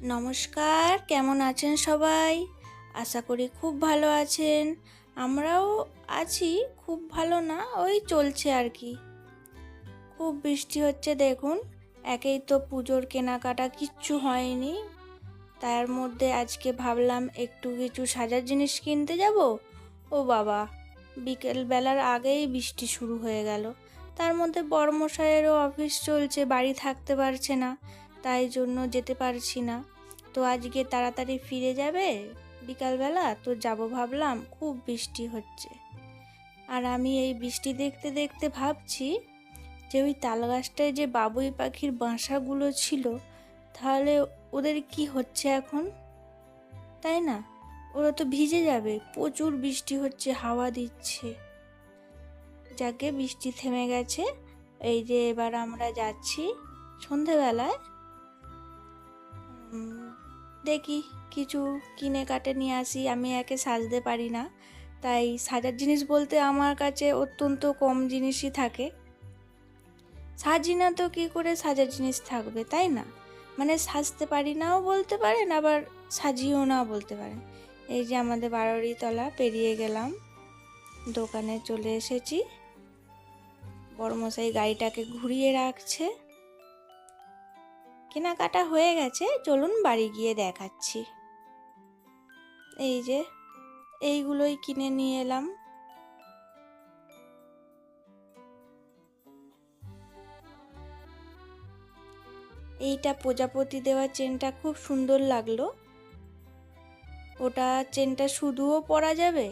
নমস্কার, কেমন আছেন সবাই? আশা করি খুব ভালো আছেন। আমরাও আছি, খুব ভালো না, ওই চলছে আর কি। খুব বৃষ্টি হচ্ছে দেখুন, একেই তো পুজোর কেনাকাটা কিচ্ছু হয়নি। তার মধ্যে আজকে ভাবলাম একটু কিছু সাজার জিনিস কিনতে যাব। ও বাবা, বিকেল বেলার আগেই বৃষ্টি শুরু হয়ে গেল। তার মধ্যে বড়মশাইয়েরও অফিস চলছে, বাড়ি থাকতে পারছে না, তাই জন্য যেতে পারছি না। তো আজকে তাড়াতাড়ি ফিরে যাবে বিকালবেলা, তো যাব ভাবলাম, খুব বৃষ্টি হচ্ছে। আর আমি এই বৃষ্টি দেখতে দেখতে ভাবছি যে ওই তাল গাছটায় যে বাবুই পাখির বাসাগুলো ছিল, তাহলে ওদের কি হচ্ছে এখন, তাই না? ওরা তো ভিজে যাবে, প্রচুর বৃষ্টি হচ্ছে, হাওয়া দিচ্ছে। যাকে বৃষ্টি থেমে গেছে, এই যে এবার আমরা যাচ্ছি সন্ধেবেলায়। দেখি কিছু কিনে কাটে নিয়ে আসি। আমি একে সাজতে পারি না, তাই সাজার জিনিস বলতে আমার কাছে অত্যন্ত কম জিনিসই থাকে। সাজি না তো কী করে সাজার জিনিস থাকবে, তাই না? মানে সাজতে পারি নাও বলতে পারেন, আবার সাজিও নাও বলতে পারেন। এই যে আমাদের 12টি তলা পেরিয়ে গেলাম, দোকানে চলে এসেছি। বড়মশাই গাড়িটাকে ঘুরিয়ে রাখছে। কেনাকাটা হয়ে গেছে, চলুন বাড়ি গিয়ে দেখাচ্ছি। এই যে এইগুলোই কিনে নিয়ে এলাম। এইটা প্রজাপতি দেওয়া চেনটা খুব সুন্দর লাগলো। ওটা চেনটা শুধুও পরা যাবে,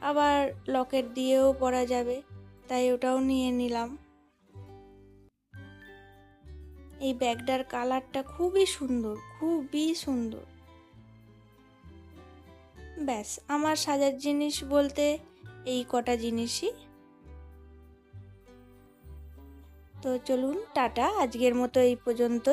আবার লকেট দিয়েও পরা যাবে, তাই ওটাও নিয়ে নিলাম। এই ব্যাগটার কালারটা খুবই সুন্দর, খুবই সুন্দর। ব্যাস, আমার সাজার জিনিস বলতে এই কটা জিনিসই। তো চলুন, টাটা, আজকের মতো এই পর্যন্তই।